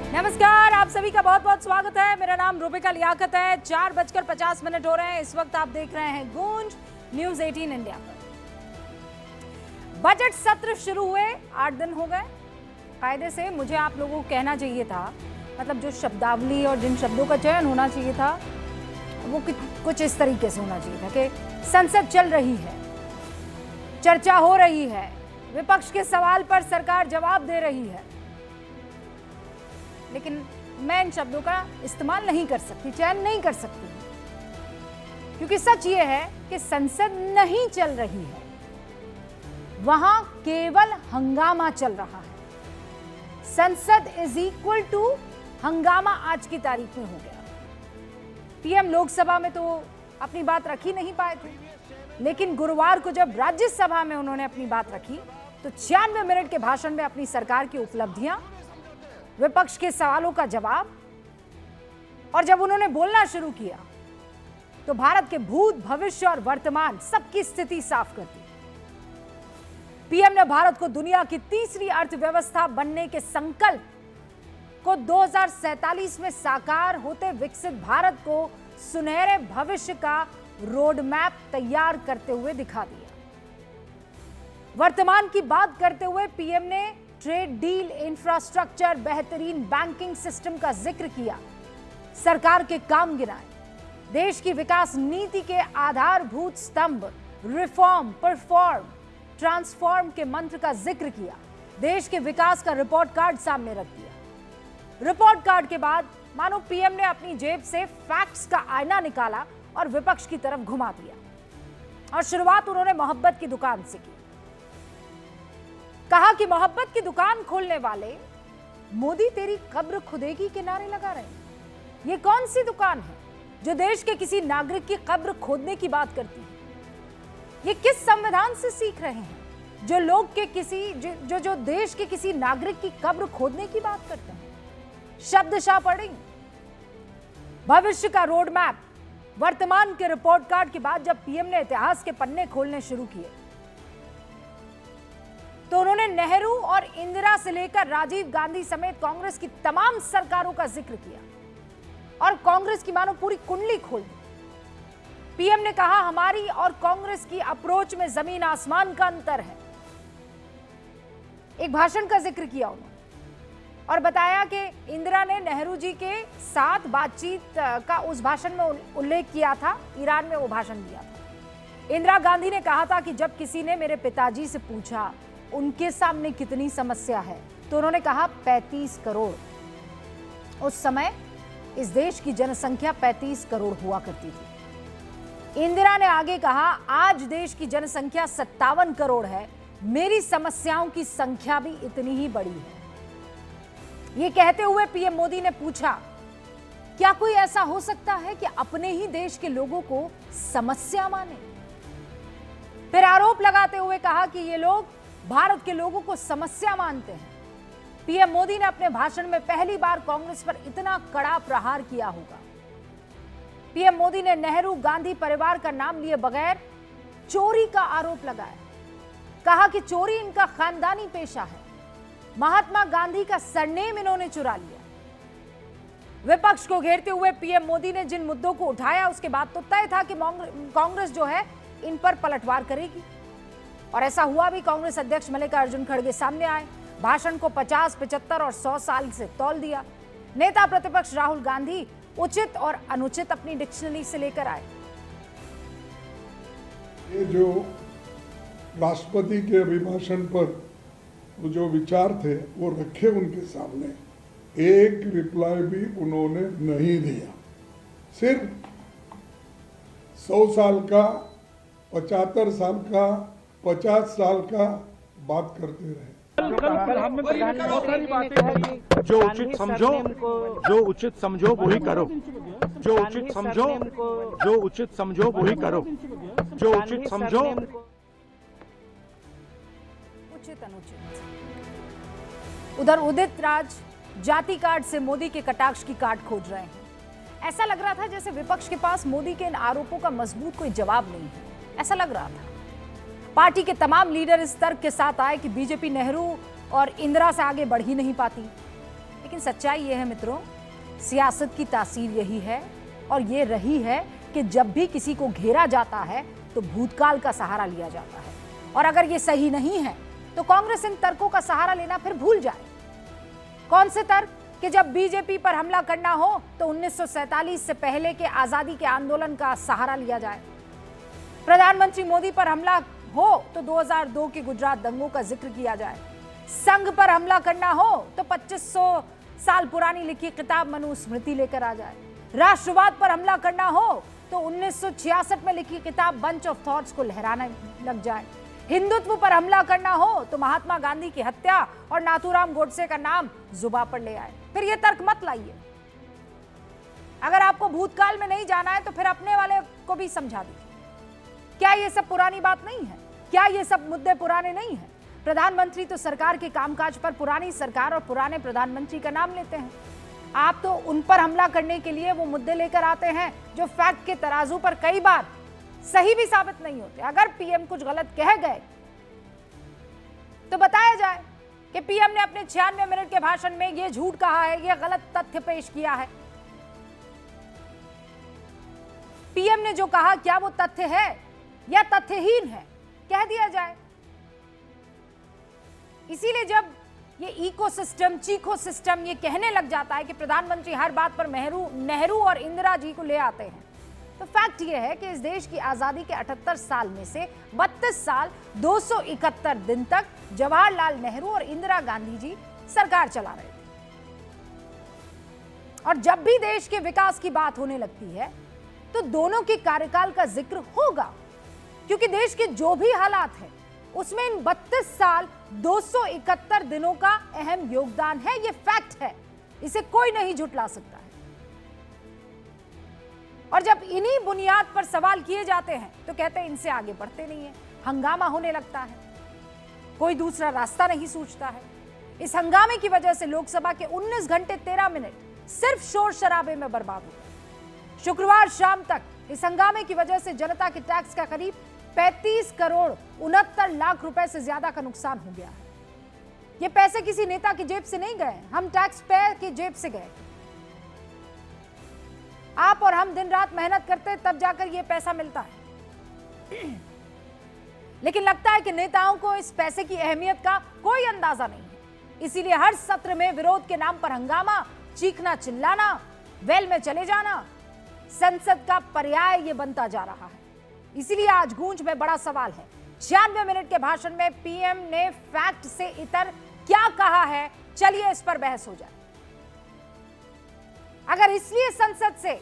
नमस्कार, आप सभी का बहुत बहुत स्वागत है। मेरा नाम रूबिका लियाकत है। 4:50 हो रहे हैं। इस वक्त आप देख रहे हैं गूंज न्यूज 18 इंडिया पर। बजट सत्र शुरू हुए 8 दिन हो गए। कायदे से मुझे आप लोगों को कहना चाहिए था, मतलब जो शब्दावली और जिन शब्दों का चयन होना चाहिए था वो कुछ इस तरीके से होना चाहिए था कि संसद चल रही है, चर्चा हो रही है, विपक्ष के सवाल पर सरकार जवाब दे रही है। लेकिन मैं इन शब्दों का इस्तेमाल नहीं कर सकती, चयन नहीं कर सकती, क्योंकि सच ये है कि संसद नहीं चल रही है, वहां केवल हंगामा चल रहा है। संसद इज इक्वल टू हंगामा आज की तारीख में हो गया। पीएम लोकसभा में तो अपनी बात रख ही नहीं पाए थे, लेकिन गुरुवार को जब राज्यसभा में उन्होंने अपनी बात रखी तो 96 मिनट के भाषण में अपनी सरकार की उपलब्धियां, विपक्ष के सवालों का जवाब, और जब उन्होंने बोलना शुरू किया तो भारत के भूत, भविष्य और वर्तमान सबकी स्थिति साफ कर दी। पीएम ने भारत को दुनिया की तीसरी अर्थव्यवस्था बनने के संकल्प को 2047 में साकार होते विकसित भारत को सुनहरे भविष्य का रोड मैप तैयार करते हुए दिखा दिया। वर्तमान की बात करते हुए पीएम ने ट्रेड डील, इंफ्रास्ट्रक्चर, बेहतरीन बैंकिंग सिस्टम का जिक्र किया, सरकार के काम गिनाए, देश की विकास नीति के आधारभूत स्तंभ रिफॉर्म, परफॉर्म, ट्रांसफॉर्म के मंत्र का जिक्र किया, देश के विकास का रिपोर्ट कार्ड सामने रख दिया। रिपोर्ट कार्ड के बाद मानो पीएम ने अपनी जेब से फैक्ट्स का आईना निकाला और विपक्ष की तरफ घुमा दिया। और शुरुआत उन्होंने मोहब्बत की दुकान से की। कहा कि मोहब्बत की दुकान खोलने वाले मोदी तेरी कब्र खुदेगी के नारे लगा रहे हैं। ये कौन सी दुकान है जो देश के किसी नागरिक की कब्र खोदने की बात करती है? ये किस संविधान से सीख रहे हैं जो लोग के किसी जो देश के किसी नागरिक की कब्र खोदने की बात करते हैं? शब्दशः पढ़ेंगे। भविष्य का रोड मैप, वर्तमान के रिपोर्ट कार्ड के बाद जब पीएम ने इतिहास के पन्ने खोलने शुरू किए तो उन्होंने नेहरू और इंदिरा से लेकर राजीव गांधी समेत कांग्रेस की तमाम सरकारों का जिक्र किया और कांग्रेस की मानो पूरी कुंडली खोल दी। पीएम ने कहा हमारी और कांग्रेस की अप्रोच में जमीन आसमान का अंतर है। एक भाषण का जिक्र किया उन्होंने और बताया कि इंदिरा ने नेहरू जी के साथ बातचीत का उस भाषण में उल्लेख किया था, ईरान में वो भाषण दिया था। इंदिरा गांधी ने कहा था कि जब किसी ने मेरे पिताजी से पूछा उनके सामने कितनी समस्या है तो उन्होंने कहा 35 करोड़। उस समय इस देश की जनसंख्या 35 करोड़ हुआ करती थी। इंदिरा ने आगे कहा आज देश की जनसंख्या 57 करोड़ है, मेरी समस्याओं की संख्या भी इतनी ही बड़ी है। ये कहते हुए पीएम मोदी ने पूछा क्या कोई ऐसा हो सकता है कि अपने ही देश के लोगों को समस्या माने? फिर आरोप लगाते हुए कहा कि ये लोग भारत के लोगों को समस्या मानते हैं। पीएम मोदी ने अपने भाषण में पहली बार कांग्रेस पर इतना कड़ा प्रहार किया होगा। पीएम मोदी ने नेहरू गांधी परिवार का नाम लिए बगैर चोरी का आरोप लगाया। कहा कि चोरी इनका खानदानी पेशा है, महात्मा गांधी का सरनेम इन्होंने चुरा लिया। विपक्ष को घेरते हुए पीएम मोदी ने जिन मुद्दों को उठाया उसके बाद तो तय था कि कांग्रेस जो है इन पर पलटवार करेगी, और ऐसा हुआ भी। कांग्रेस अध्यक्ष मल्लिकार्जुन खड़गे सामने आए, भाषण को 50, 75 और 100 साल से तौल दिया। नेता प्रतिपक्ष राहुल गांधी उचित और अनुचित अपनी डिक्शनरी से लेकर आए। ये जो राष्ट्रपति के अभिभाषण पर जो विचार थे वो रखे उनके सामने, एक रिप्लाई भी उन्होंने नहीं दिया। सिर्फ 100 साल का, 75 साल का, 50 साल का बात करते रहे। प्रधानमंत्री ने बहुत सारी बातें हैं। जो उचित समझो, जो उचित समझो वही करो, जो उचित समझो, जो उचित समझो वही करो, जो उचित समझो। उचित अनुचित। उधर उदित राज जाति कार्ड से मोदी के कटाक्ष की काट खोज रहे हैं। ऐसा लग रहा था जैसे विपक्ष के पास मोदी के इन आरोपों का मजबूत कोई जवाब नहीं है, ऐसा लग रहा था। पार्टी के तमाम लीडर इस तर्क के साथ आए कि बीजेपी नेहरू और इंदिरा से आगे बढ़ ही नहीं पाती। लेकिन सच्चाई ये है मित्रों, सियासत की तासीर यही है और ये रही है कि जब भी किसी को घेरा जाता है तो भूतकाल का सहारा लिया जाता है। और अगर ये सही नहीं है तो कांग्रेस इन तर्कों का सहारा लेना फिर भूल जाए। कौन से तर्क? कि जब बीजेपी पर हमला करना हो तो 1947 से पहले के आजादी के आंदोलन का सहारा लिया जाए, प्रधानमंत्री मोदी पर हमला हो तो 2002 के गुजरात दंगों का जिक्र किया जाए, संघ पर हमला करना हो तो 2500 साल पुरानी लिखी किताब मनुस्मृति लेकर आ जाए, राष्ट्रवाद पर हमला करना हो तो 1966 में लिखी किताब बंच ऑफ थॉट्स को लहराने लग जाए, हिंदुत्व पर हमला करना हो तो महात्मा गांधी की हत्या और नाथूराम गोडसे का नाम जुबां पर ले आए। फिर ये तर्क मत लाइए। अगर आपको भूतकाल में नहीं जाना है तो फिर अपने वाले को भी समझा दीजिए। क्या ये सब पुरानी बात नहीं है? क्या ये सब मुद्दे पुराने नहीं है? प्रधानमंत्री तो सरकार के कामकाज पर पुरानी सरकार और पुराने प्रधानमंत्री का नाम लेते हैं। आप तो उन पर हमला करने के लिए वो मुद्दे लेकर आते हैं जो फैक्ट के तराजू पर कई बार सही भी साबित नहीं होते। अगर पीएम कुछ गलत कह गए तो बताया जाए कि पीएम ने अपने 96 मिनट के भाषण में ये झूठ कहा है, ये गलत तथ्य पेश किया है। पीएम ने जो कहा क्या वो तथ्य है या तथ्यहीन है, कह दिया जाए। इसीलिए जब ये इकोसिस्टम, चीको सिस्टम ये कहने लग जाता है कि प्रधानमंत्री हर बात पर नेहरू और इंदिरा जी को ले आते हैं, तो फैक्ट ये है कि इस देश की आजादी के 78 साल में से 32 साल 271 दिन तक जवाहरलाल नेहरू और इंदिरा गांधी जी सरकार चला रहे थे। और जब भी देश के विकास की बात होने लगती है तो दोनों के कार्यकाल का जिक्र होगा, क्योंकि देश के जो भी हालात हैं उसमें इन 32 साल 271 दिनों का अहम योगदान है। ये फैक्ट है, इसे कोई नहीं झुटला सकता है। और जब इन्हीं बुनियाद पर सवाल किए जाते हैं तो कहते हैं इनसे आगे बढ़ते नहीं है, हंगामा होने लगता है, कोई दूसरा रास्ता नहीं सूझता है। इस हंगामे की वजह से लोकसभा के 19 घंटे 13 मिनट सिर्फ शोर शराबे में बर्बाद हो गए। शुक्रवार शाम तक इस हंगामे की वजह से जनता के टैक्स का करीब 35 करोड़ 69 लाख रुपए से ज्यादा का नुकसान हो गया है। ये पैसे किसी नेता की जेब से नहीं गए, हम टैक्स पेयर की जेब से गए। आप और हम दिन रात मेहनत करते हैं तब जाकर ये पैसा मिलता है। लेकिन लगता है कि नेताओं को इस पैसे की अहमियत का कोई अंदाजा नहीं है। इसीलिए हर सत्र में विरोध के नाम पर हंगामा, चीखना चिल्लाना, वेल में चले जाना संसद का पर्याय ये बनता जा रहा है। इसीलिए आज गूंज में बड़ा सवाल है, 96 मिनट के भाषण में पीएम ने फैक्ट से इतर क्या कहा है? चलिए इस पर बहस हो जाए। अगर इसलिए संसद से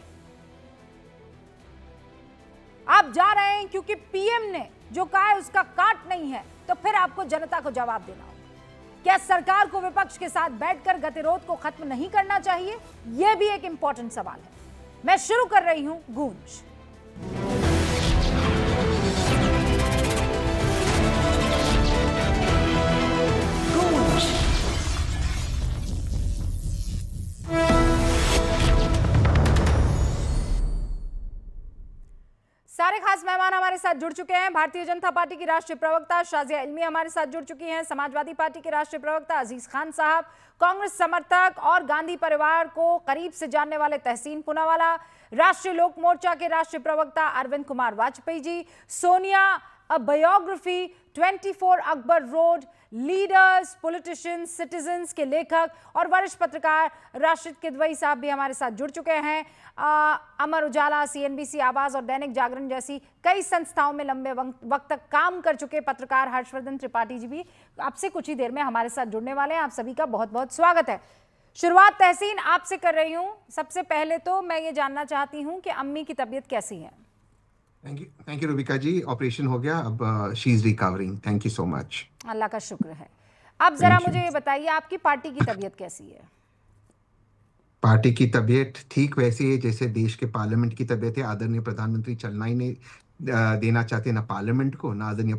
आप जा रहे हैं क्योंकि पीएम ने जो कहा है उसका काट नहीं है, तो फिर आपको जनता को जवाब देना होगा। क्या सरकार को विपक्ष के साथ बैठकर गतिरोध को खत्म नहीं करना चाहिए? यह भी एक इंपॉर्टेंट सवाल है। मैं शुरू कर रही हूं गूंज। सारे खास मेहमान हमारे साथ जुड़ चुके हैं। भारतीय जनता पार्टी की राष्ट्रीय प्रवक्ता शाजिया इल्मी हमारे साथ जुड़ चुकी हैं, समाजवादी पार्टी के राष्ट्रीय प्रवक्ता अजीज खान साहब, कांग्रेस समर्थक और गांधी परिवार को करीब से जानने वाले तहसीन पूनावाला, राष्ट्रीय लोक मोर्चा के राष्ट्रीय प्रवक्ता Arvind Kumar Vajpayee ji, Sonia a biography 24 Akbar road, leaders, politicians, citizens के लेखक और वरिष्ठ पत्रकार राशिद किदवई साहब भी हमारे साथ जुड़ चुके हैं। अमर उजाला, सीएनबीसी, आवाज और दैनिक जागरण जैसी कई संस्थाओं में लंबे वक्त तक काम कर चुके पत्रकार हर्षवर्धन त्रिपाठी जी भी आपसे कुछ ही देर में हमारे साथ जुड़ने वाले हैं। आप सभी का बहुत बहुत स्वागत है। शुरुआत तहसीन आपसे कर रही हूँ। सबसे पहले तो मैं ये जानना चाहती हूँ कि अम्मी की तबीयत कैसी है? Thank you Rubika ji, operation हो गया, अब she is recovering, thank you so much. Allah का शुक्र है। अब जरा मुझे ये बताइए आपकी पार्टी की तबीयत कैसी है? पार्टी की तबीयत ठीक वैसी है जैसे देश के पार्लियामेंट की तबीयत है। आदरणीय प्रधानमंत्री देना चाहते, ना पार्लियामेंट को, ना आदरणीय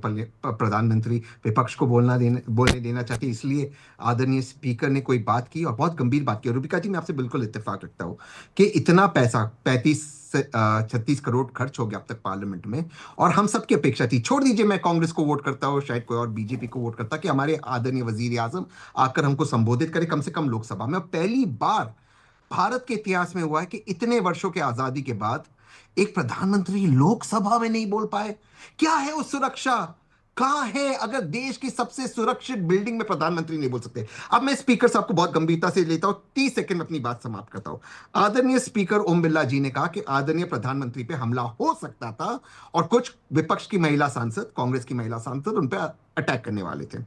प्रधानमंत्री विपक्ष को बोलने देना चाहते। इसलिए आदरणीय स्पीकर ने कोई बात की और बहुत गंभीर बात की। और रूबिका जी, मैं आपसे बिल्कुल इत्तेफाक रखता हूँ कि इतना पैसा 35-36 करोड़ खर्च हो गया अब तक पार्लियामेंट में, और हम सबकी अपेक्षा थी, छोड़ दीजिए मैं कांग्रेस को वोट करता हूँ, शायद कोई और बीजेपी को वोट करता, कि हमारे आदरणीय वजीर आजम आकर हमको संबोधित करे कम से कम लोकसभा में। पहली बार भारत के इतिहास में हुआ है कि इतने वर्षों के आजादी के बाद एक प्रधानमंत्री लोकसभा में नहीं बोल पाए। क्या है वो सुरक्षा? कहां है? अगर देश की सबसे सुरक्षित बिल्डिंग में प्रधानमंत्री नहीं बोल सकते। अब मैं स्पीकर साहब को बहुत गंभीरता से लेता हूं, 30 सेकंड में अपनी बात समाप्त करता हूं। आदरणीय स्पीकर ओम बिरला जी ने कहा कि आदरणीय प्रधानमंत्री पे हमला हो सकता था और कुछ विपक्ष की महिला सांसद, कांग्रेस की महिला सांसद उन पर अटैक करने वाले थे।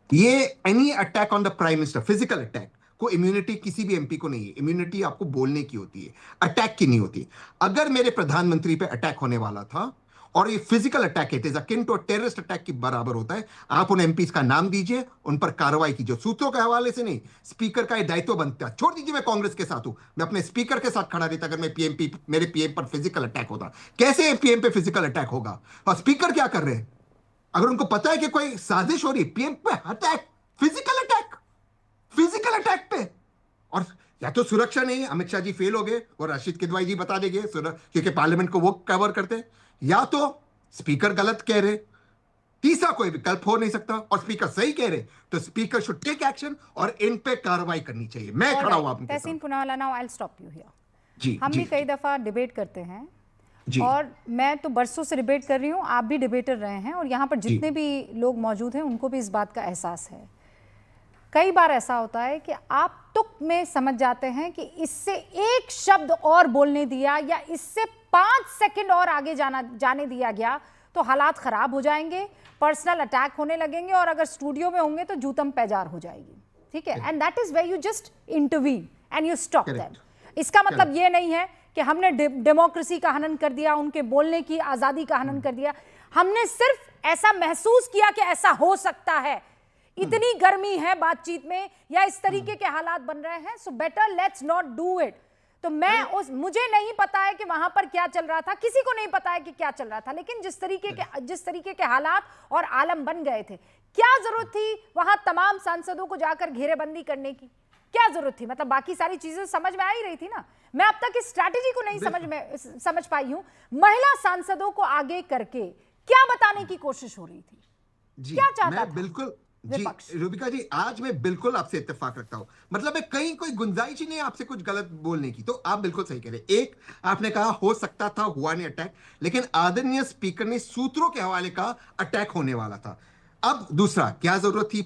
ये any attack on the prime minister, physical attack को इम्यूनिटी किसी भी एमपी को नहीं है। इम्यूनिटी आपको बोलने की होती है, अटैक की नहीं होती। अगर मेरे प्रधानमंत्री पे अटैक होने वाला था और ये फिजिकल अटैक है, अकिन टू टेररिस्ट अटैक के बराबर होता है, आप उन एमपीज का नाम दीजिए, उन पर कार्रवाई कीजिए। सूत्रों के हवाले से नहीं, स्पीकर का यह दायित्व बनता है। छोड़ दीजिए मैं कांग्रेस के साथ हूं, मैं अपने स्पीकर के साथ खड़ा रहता अगर मेरे पीएम पर फिजिकल अटैक होता। कैसे पीएम पे फिजिकल अटैक होगा? और स्पीकर क्या कर रहे हैं? अगर उनको पता है कि कोई साजिश हो रही है, पीएम पे अटैक, फिजिकल अटैक पे। और या तो सुरक्षा नहीं है, अमित शाह जी फेल हो गए और राशिद किदवाई जी बता देंगे क्योंकि पार्लियामेंट को वो कवर करते हैं, या तो स्पीकर गलत कह रहे, तीसरा कोई विकल्प हो नहीं सकता। और स्पीकर सही कह रहे तो स्पीकर शुड टेक एक्शन और इन पे कार्रवाई करनी चाहिए। मैं खड़ा हूं आपके साथ। Tehseen Poonawalla, now I will stop you here. जी, हम जी, भी कई दफा डिबेट करते हैं जी, और मैं तो बरसों से डिबेट कर रही हूँ, आप भी डिबेटर रहे हैं और यहाँ पर जितने भी लोग मौजूद हैं उनको भी इस बात का एहसास है। कई बार ऐसा होता है कि आप तुक में समझ जाते हैं कि इससे एक शब्द और बोलने दिया या इससे 5 सेकंड और आगे जाने दिया गया तो हालात खराब हो जाएंगे, पर्सनल अटैक होने लगेंगे और अगर स्टूडियो में होंगे तो जूतम पैजार हो जाएगी। ठीक है, and that is where you just intervene and you stop them. इसका मतलब ये नहीं है कि हमने डेमोक्रेसी का हनन कर दिया, उनके बोलने की आजादी का हनन कर दिया। हमने सिर्फ ऐसा महसूस किया कि ऐसा हो सकता है, इतनी गर्मी है बातचीत में या इस तरीके के हालात बन रहे हैं, so better let's not do it. तो मैं मुझे नहीं पता है कि वहां पर क्या चल रहा था, किसी को नहीं पता है कि क्या चल रहा था, लेकिन जिस तरीके के हालात और आलम बन गए थे, क्या जरूरत थी वहां तमाम सांसदों को जाकर घेरेबंदी करने की? क्या जरूरत थी? मतलब बाकी सारी चीजें समझ में आ ही रही थी ना। मैं अब तक इस स्ट्रैटेजी को नहीं समझ पाई हूं। महिला सांसदों को आगे करके क्या बताने की कोशिश हो रही थी? क्या चाहता था? बिल्कुल जी रूबिका जी, आज मैं बिल्कुल आपसे इत्तेफाक रखता हूं। मतलब मैं कहीं कोई गुंजाइश ही नहीं आपसे कुछ गलत बोलने की। तो आप बिल्कुल सही कह रहे। एक, आपने कहा हो सकता था, हुआ नहीं अटैक, लेकिन आदरणीय स्पीकर ने सूत्रों के हवाले कहा अटैक होने वाला था। अब दूसरा, क्या जरूरत थी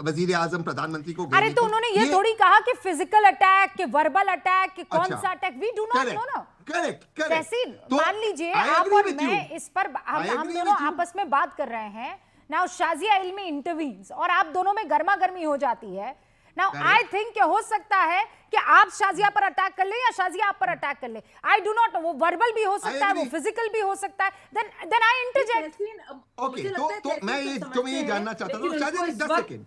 वजीर आजम प्रधानमंत्री को? अरे तो उन्होंने ये थोड़ी कहा कि फिजिकल अटैक, कि वर्बल अटैक, कि कौन सा attack, we do not know ना। करेक्ट। मान लीजिए आप और मैं इस पर हम दोनों आपस में बात कर रहे हैं। नाउ शाजिया इल्मी इंटरवीन्स और आप दोनों में गर्मा गर्मी हो जाती है। नाउ आई थिंक हो सकता है कि आप शाजिया पर अटैक कर ले या शाजिया आप पर अटैक कर ले। आई डू नॉट नो, वो वर्बल भी हो सकता है, वो फिजिकल भी हो सकता है। Then I interject. ओके, तो मैं ये जानना चाहता हूं, शाजिया 10 सेकंड,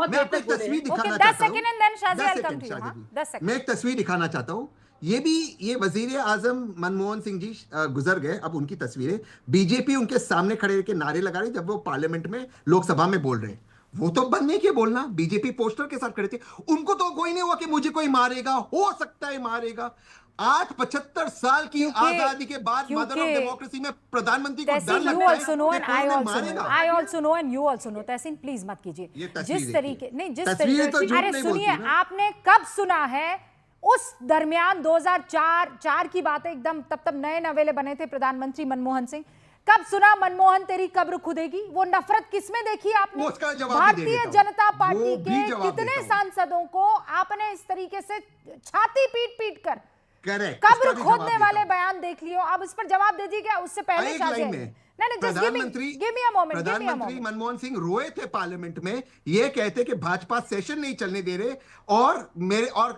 मैं आपको एक तस्वीर दिखाना चाहता हूं। 10 second and then Shazia will come to you. 10 second मैं एक तस्वीर दिखाना चाहता हूं। ये वजीर आजम मनमोहन सिंह जी गुजर गए, अब उनकी तस्वीरें, बीजेपी उनके सामने खड़े होकर नारे लगा रही जब वो पार्लियामेंट में, लोकसभा में बोल रहे हैं। वो तो बनने के बोलना, बीजेपी पोस्टर के साथ खड़े थे। उनको तो कोई नहीं हुआ कि मुझे कोई मारेगा, हो सकता है मारेगा। आज 75 साल की आजादी के बाद मदर ऑफ डेमोक्रेसी में प्रधानमंत्री को डर लगता है कि कोई मारेगा। I also know and you also know। Tahseen please मत कीजिए जिस तरीके, नहीं जिस तरीके, अरे सुनिए, आपने कब सुना है उस दरमियान 2004 की बात है एकदम, तब नए नवेले बने थे प्रधानमंत्री मनमोहन सिंह। कब सुना मनमोहन तेरी कब्र खुदेगी? वो नफरत किसमें देखी आपने? भारतीय जनता पार्टी के कितने सांसदों को आपने इस तरीके से छाती पीट कर कब्र खोदने वाले बयान देख लियो। अब इस पर जवाब दे दीजिए। उससे पहले प्रधानमंत्री मनमोहन सिंह रोए थे पार्लियामेंट में, ये कहते कि भाजपा सेशन नहीं चलने दे रहे और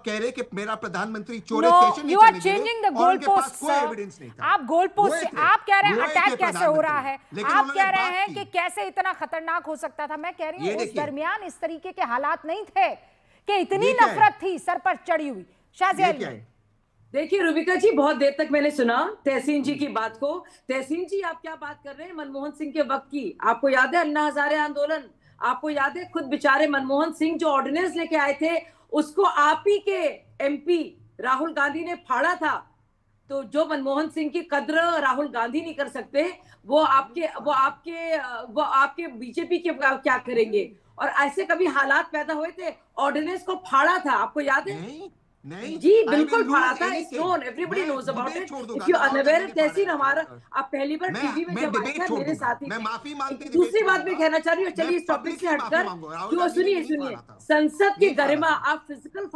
कह रहे कि मेरा प्रधानमंत्री चोरे सेशन नहीं चलने दे रहे और उनके पास कोई एविडेंस नहीं था। आप गोल पोस्ट, आप कह रहे हैं अटैक कैसे हो रहा है, आप कह रहे हैं कि कैसे इतना खतरनाक हो सकता था। मैं कह रही हूँ उस दरमियान इस तरीके के हालात नहीं थे कि इतनी नफरत थी सर पर चढ़ी हुई। शाजिया देखिए रूबिका जी, बहुत देर तक मैंने सुना तहसीन जी की बात को। तहसीन जी, आप क्या बात कर रहे हैं मनमोहन सिंह के वक्त की? आपको याद है अन्ना हजारे आंदोलन? आपको याद है खुद बेचारे मनमोहन सिंह जो ऑर्डिनेंस लेके आए थे, उसको आप ही के एमपी राहुल गांधी ने फाड़ा था। तो जो मनमोहन सिंह की कद्र राहुल गांधी नहीं कर सकते, वो आपके बीजेपी के क्या करेंगे? और ऐसे कभी हालात पैदा हुए थे, ऑर्डिनेंस को फाड़ा था, आपको याद है? नहीं, जी I बिल्कुल will फाड़ा lose था। anything. नोन, एवरीबडी मैं नोज अबाउट debate इट। छोड़ इफ दूंगा, यू तो राहुल अनअवेयर गांधी ने तहसीन, फाड़ा हमारा है। आप पहली बार टीवी में मैं जब आए डिबेट थे छोड़ मेरे दूंगा, साथ ही मैं थे। माफी मांगती एक डिबेट दूसरी छोड़ बात मैं दूंगा। कहना चाह रही हूँ, चलिए मैं इस टॉपिक से पब्लिकली माफी हटकर, मांगूंगा, राहुल क्यों, गांधी ने सुनिए नहीं सुनिए, फाड़ा था, संसद की नहीं फाड़ा गरिमा, था। आप फिजिकल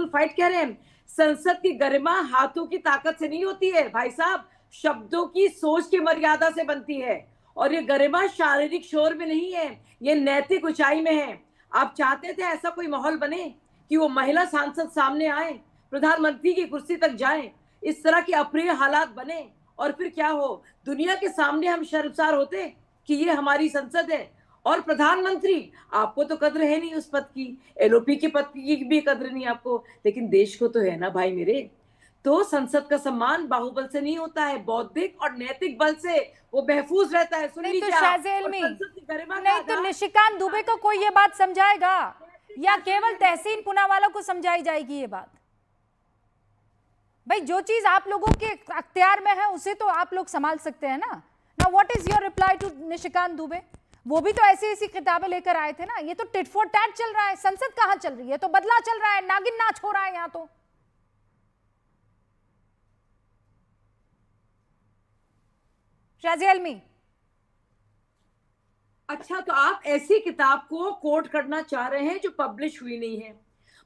फाइट कह रहे हैं। संसद की गरिमा हाथों की ताकत से नहीं होती है भाई साहब, शब्दों की सोच की मर्यादा से बनती है। और ये गरिमा शारीरिक शोर में नहीं है, ये नैतिक ऊंचाई में है। आप चाहते थे ऐसा कोई माहौल बने कि वो महिला सांसद सामने आए, प्रधानमंत्री की कुर्सी तक जाएं, इस तरह के अप्रिय हालात बने, और फिर क्या हो, दुनिया के सामने हम शर्मसार होते कि ये हमारी संसद है। और प्रधानमंत्री, आपको तो कद्र है नहीं उस पद की, एलओपी के पद की भी कद्र नहीं आपको, लेकिन देश को तो है ना भाई मेरे। तो संसद का सम्मान बाहुबल से नहीं होता है, बौद्धिक और नैतिक बल से वो महफूज रहता है। सुन नहीं तो लीजिए आप। शाहज़ेल और में संसद की गरिमा का नहीं तो आधार निशिकांत दुबे को कोई ये बात समझाएगा या केवल तहसीन पूनावाला को समझाई जाएगी ये बात? भाई जो चीज आप लोगों के अख्तियार में है उसे तो आप लोग संभाल सकते हैं ना। Now what is your reply to Nishikant Dubey? वो भी तो ऐसी ऐसी किताबें लेकर आए थे ना। ये तो टिट फॉर टैट चल रहा है। संसद कहाँ चल रही है? तो बदला चल रहा है, नागिन नाच हो रहा है यहाँ तो। शाज़िया अलमी, अच्छा, तो आप ऐसी किताब को कोट करना चाह रहे हैं जो पब्लिश हुई नहीं है,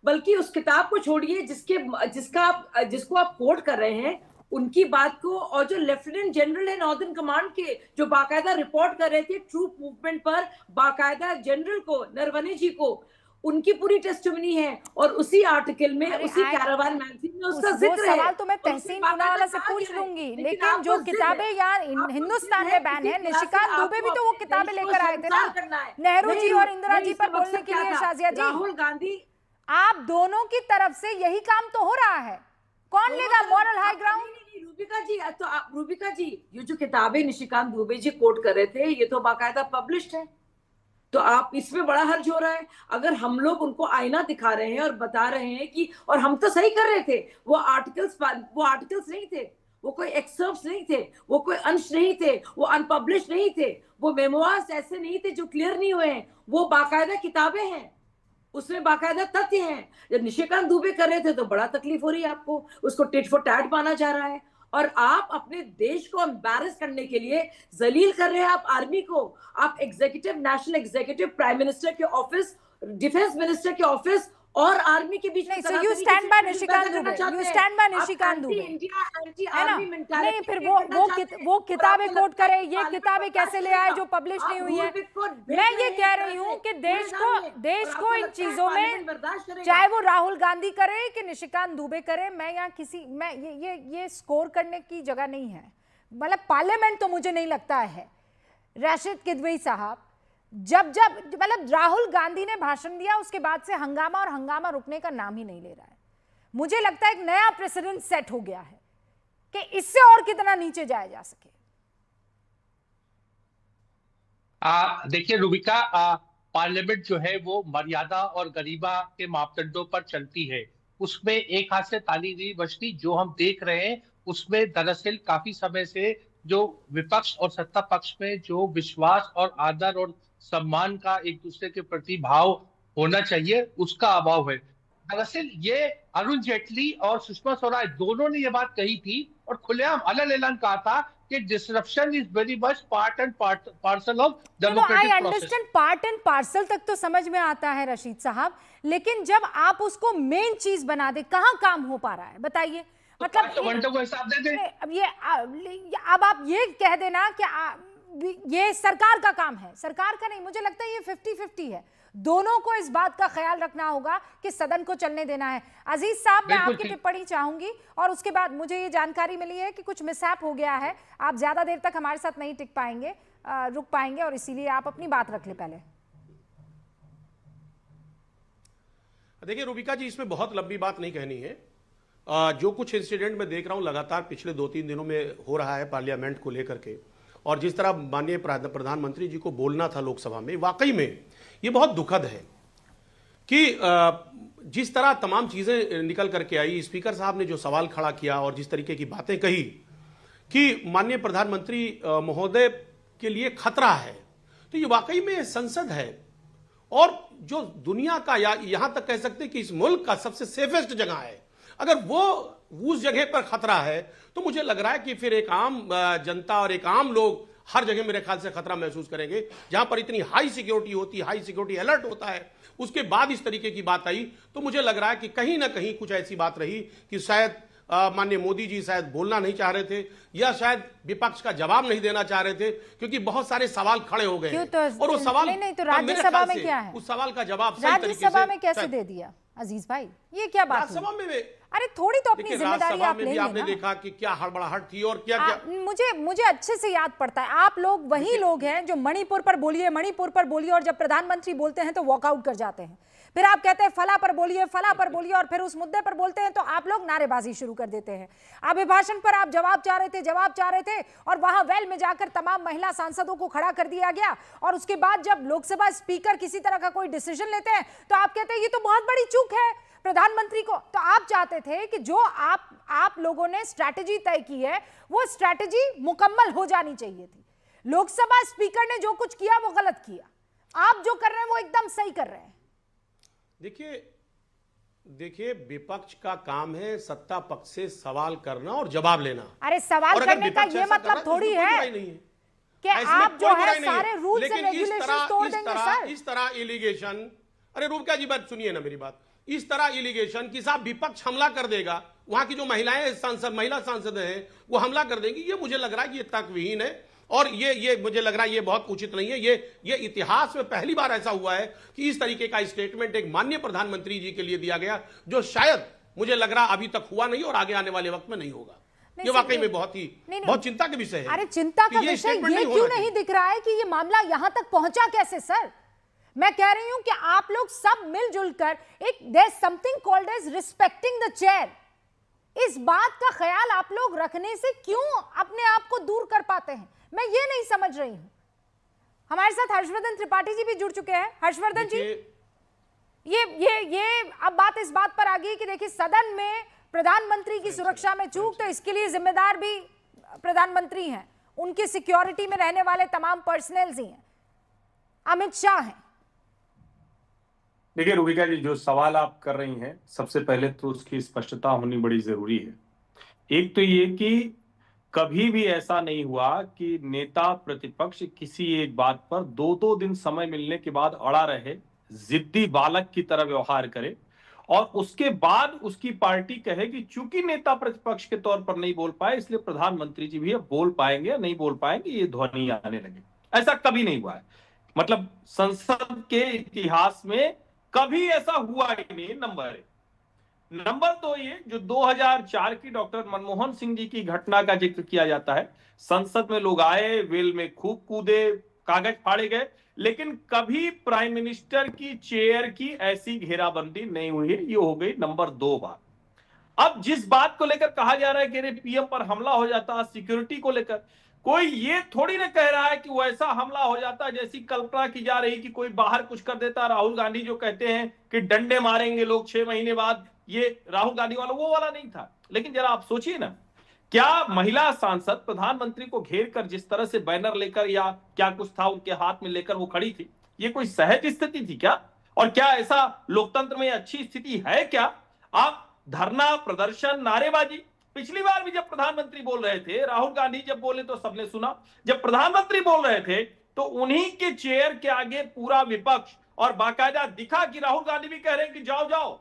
बल्कि उस किताब को छोड़िए जिसको आप कोट कर रहे हैं उनकी बात को, और जो लेफ्टिनेंट जनरल है नॉर्दर्न कमांड के, जो बाकायदा रिपोर्ट कर रहे थे ट्रूप मूवमेंट पर, बाकायदा जनरल को, नरवणे जी को, उनकी पूरी टेस्टिमनी है। और उसी आर्टिकल में, उसी कैरावान मैगजीन में उसका जिक्र है। सवाल तो मैं तहसीन पूनावाला से पूछ लूंगी, लेकिन जो किताबें यार हिंदुस्तान में बैन है, निशिकांत दुबे भी तो वो किताबें लेकर आए थे ना नेहरू जी और इंदिरा जी पर बोलने के लिए। शाज़िया जी, राहुल गांधी, आप दोनों की तरफ से यही काम तो हो रहा है, कौन लेगा मॉरल हाई ग्राउंड? रूबिका जी, तो रूबिका जी, ये जो किताबें निशिकांत दुबे जी कोट कर रहे थे, ये तो बाकायदा पब्लिश्ड है, तो आप इसमें बड़ा हर्ज हो रहा है। अगर हम लोग उनको आईना दिखा रहे हैं और बता रहे हैं कि, और हम तो सही कर रहे थे, वो आर्टिकल्स नहीं थे, वो कोई एक्सर्प्ट्स नहीं थे, वो कोई अंश नहीं थे, वो अनपब्लिश नहीं थे, वो मेमोइर्स ऐसे नहीं थे जो क्लियर नहीं हुए हैं, वो बाकायदा किताबें हैं, उसमें बाकायदा तथ्य हैं। जब निशिकांत दुबे कर रहे थे तो बड़ा तकलीफ हो रही है आपको, उसको टिट फॉर टैट माना जा रहा है, और आप अपने देश को एम्बैरस करने के लिए जलील कर रहे हैं आप आर्मी को। आप executive, national executive, prime minister के ऑफिस, डिफेंस मिनिस्टर के ऑफिस और आर्मी के बीच में, नहीं, so you stand by Nishikant Dubey, you stand by Nishikant Dubey, है ना? नहीं, फिर वो किताबें कोट करे, ये किताबें कैसे ले आए जो पब्लिश नहीं हुई है? मैं ये कह रही हूँ कि देश को इन चीजों में, चाहे वो राहुल गांधी करे कि निशिकांत दुबे करे, मैं ये स्कोर करने की जगह नहीं है। मतलब पार्लियामेंट तो मुझे नहीं लगता है। राशिद किदवई साहब, जब मतलब राहुल गांधी ने भाषण दिया उसके बाद से हंगामा, और हंगामा रुकने का नाम ही नहीं ले रहा है। मुझे लगता है एक नया प्रेसिडेंट सेट हो गया है कि इससे और कितना नीचे जाया जा सके। देखिए रूबिका, पार्लियामेंट जो है वो मर्यादा और गरिमा के मापदंडों पर चलती है, उसमें एक हाथ से ताली नहीं बजती। जो हम देख रहे हैं उसमें दरअसल काफी समय से जो विपक्ष और सत्ता पक्ष में जो विश्वास और आदर और सम्मान का एक दूसरे के प्रति भाव होना चाहिए, उसका अभाव है। दरअसल ये अरुण जेटली और सुषमा स्वराज दोनों ने ये बात कही थी और खुलेआम अलग ऐलान कहा था कि disruption is very much part and parcel of democratic process. Understand, part and parcel तक तो समझ में आता है रशीद साहब, लेकिन जब आप उसको मेन चीज बना दे, कहाँ काम हो पा रहा है बताइए? मतलब को हिसाब दे दे। अब आप ये कह देना कि ये सरकार का काम है, सरकार का नहीं। मुझे लगता है ये 50-50 है, दोनों को इस बात का ख्याल रखना होगा कि सदन को चलने देना है। अजीज साहब, मैं आपकी टिप्पणी चाहूंगी, और उसके बाद मुझे ये जानकारी मिली है कि कुछ मिसहैप हो गया है, आप ज्यादा देर तक हमारे साथ नहीं टिक पाएंगे, रुक पाएंगे, और इसीलिए आप अपनी बात रख ले पहले। देखिए रूबिका जी, इसमें बहुत लंबी बात नहीं कहनी है। जो कुछ इंसिडेंट मैं देख रहा हूं लगातार पिछले 2-3 दिनों में हो रहा है पार्लियामेंट को लेकर के, और जिस तरह माननीय प्रधानमंत्री जी को बोलना था लोकसभा में, वाकई में ये बहुत दुखद है कि जिस तरह तमाम चीजें निकल करके आई, स्पीकर साहब ने जो सवाल खड़ा किया और जिस तरीके की बातें कही कि माननीय प्रधानमंत्री महोदय के लिए खतरा है, तो ये वाकई में संसद है और जो दुनिया का या यहां तक कह सकते हैं कि इस मुल्क का सबसे सेफेस्ट जगह है। अगर वो उस जगह पर खतरा है तो मुझे लग रहा है कि फिर एक आम जनता और एक आम लोग हर जगह मेरे ख्याल से खतरा महसूस करेंगे। जहां पर इतनी हाई सिक्योरिटी होती है, हाई सिक्योरिटी अलर्ट होता है, उसके बाद इस तरीके की बात आई तो मुझे लग रहा है कि कहीं ना कहीं कुछ ऐसी बात रही कि शायद माननीय मोदी जी शायद बोलना नहीं चाह रहे थे या शायद विपक्ष का जवाब नहीं देना चाह रहे थे, क्योंकि बहुत सारे सवाल खड़े हो गए और वो सवाल नहीं तो राज्यसभा में क्या है, उस सवाल का जवाब सही तरीके से राज्यसभा में कैसे दे दिया अजीज भाई, ये क्या बात है? राज्यसभा में अरे थोड़ी तो अपनी जिम्मेदारी आप लेंगे ना। आपने देखा कि क्या हड़बड़ाहट थी और क्या क्या मुझे अच्छे से याद पड़ता है, आप लोग वही लोग हैं जो मणिपुर पर बोलिए और जब प्रधानमंत्री बोलते हैं तो वॉकआउट कर जाते हैं, फिर आप कहते हैं फला पर बोलिए और फिर उस मुद्दे पर बोलते हैं तो आप लोग नारेबाजी शुरू कर देते हैं। अभिभाषण पर आप जवाब चाह रहे थे और वहां वेल में जाकर तमाम महिला सांसदों को खड़ा कर दिया गया और उसके बाद जब लोकसभा स्पीकर किसी तरह का कोई डिसीजन लेते हैं तो आप कहते हैं ये तो बहुत बड़ी चूक है प्रधानमंत्री को। तो आप चाहते थे कि जो आप लोगों ने स्ट्रैटेजी तय की है वो स्ट्रैटेजी मुकम्मल हो जानी चाहिए थी। लोकसभा स्पीकर ने जो कुछ किया वो गलत किया, आप जो कर रहे हैं वो एकदम सही कर रहे हैं। देखिए विपक्ष का काम है सत्ता पक्ष से सवाल करना और जवाब लेना। अरे सवाल करने का ये मतलब थोड़ी है कि आप जो है सारे रूल्स एंड रेगुलेशंस तोड़ देंगे सर। इस तरह एलिगेशन, अरे रूपका जी बात सुनिए ना मेरी बात, इस तरह एलिगेशन कि साहब विपक्ष हमला कर देगा, वहां की जो महिला सांसद हैं वो हमला कर देंगी, ये मुझे लग रहा है कि ये तर्कविहीन है और ये मुझे लग रहा है ये बहुत उचित नहीं है। ये इतिहास में पहली बार ऐसा हुआ है कि इस तरीके का स्टेटमेंट एक माननीय प्रधानमंत्री जी के लिए दिया गया, जो शायद मुझे लग रहा अभी तक हुआ नहीं और आगे आने वाले वक्त में नहीं होगा। ये वाकई में बहुत चिंता का विषय है। अरे चिंता का विषय ये क्यों नहीं दिख रहा है कि ये मामला यहां तक पहुंचा कैसे सर? मैं कह रही हूं कि आप लोग सब मिलजुल कर एक there something called as respecting the chair, इस बात का ख्याल आप लोग रखने से क्यों अपने आप को दूर कर पाते हैं, मैं ये नहीं समझ रही हूं। हमारे साथ हर्षवर्धन त्रिपाठी जी भी जुड़ चुके हैं। हर्षवर्धन जी, ये अब बात इस बात पर आ गई कि देखिए सदन में प्रधानमंत्री की सुरक्षा में चूक, तो इसके लिए जिम्मेदार भी प्रधानमंत्री हैं, उनकी सिक्योरिटी में रहने वाले तमाम पर्सनल्स ही हैं, अमित शाह हैं। देखिए रूबिका जी, जो सवाल आप कर रही हैं सबसे पहले तो उसकी स्पष्टता होनी बड़ी जरूरी है। एक तो ये कि कभी भी ऐसा नहीं हुआ कि नेता प्रतिपक्ष किसी एक बात पर 2-2 दिन समय मिलने के बाद अड़ा रहे, जिद्दी बालक की तरह व्यवहार करे और उसके बाद उसकी पार्टी कहे कि चूंकि नेता प्रतिपक्ष के तौर पर नहीं बोल पाए इसलिए प्रधानमंत्री जी भी अब बोल पाएंगे या नहीं बोल पाएंगे, ये ध्वनि आने लगे। ऐसा कभी नहीं हुआ है, मतलब संसद के इतिहास में कभी ऐसा हुआ ही नहीं। नंबर 2 ये जो 2004 की डॉक्टर मनमोहन सिंह जी की घटना का जिक्र किया जाता है, संसद में लोग आए, वेल में खूब कूदे, कागज फाड़े गए, लेकिन कभी प्राइम मिनिस्टर की चेयर की ऐसी घेराबंदी नहीं हुई है। ये हो गई नंबर 2 बात। अब जिस बात को लेकर कहा जा रहा है कि पीएम पर हमला हो जाता सिक्योरिटी को लेकर, कोई ये थोड़ी ना कह रहा है कि वो ऐसा हमला हो जाता जैसी कल्पना की जा रही कि कोई बाहर कुछ कर देता। राहुल गांधी जो कहते हैं कि डंडे मारेंगे लोग 6 महीने बाद, ये राहुल गांधी वाला वो वाला नहीं था। लेकिन जरा आप सोचिए ना, क्या महिला सांसद प्रधानमंत्री को घेर कर जिस तरह से बैनर लेकर या क्या कुछ था उनके हाथ में लेकर वो खड़ी थी, ये कोई सहज स्थिति थी क्या? और क्या ऐसा लोकतंत्र में अच्छी स्थिति है क्या? आप धरना, प्रदर्शन, नारेबाजी, पिछली बार भी जब प्रधानमंत्री बोल रहे थे, राहुल गांधी जब बोले तो सबने सुना, जब प्रधानमंत्री बोल रहे थे तो उन्हीं के चेयर के आगे पूरा विपक्ष, और बाकायदा दिखा कि राहुल गांधी भी कह रहे हैं कि जाओ जाओ,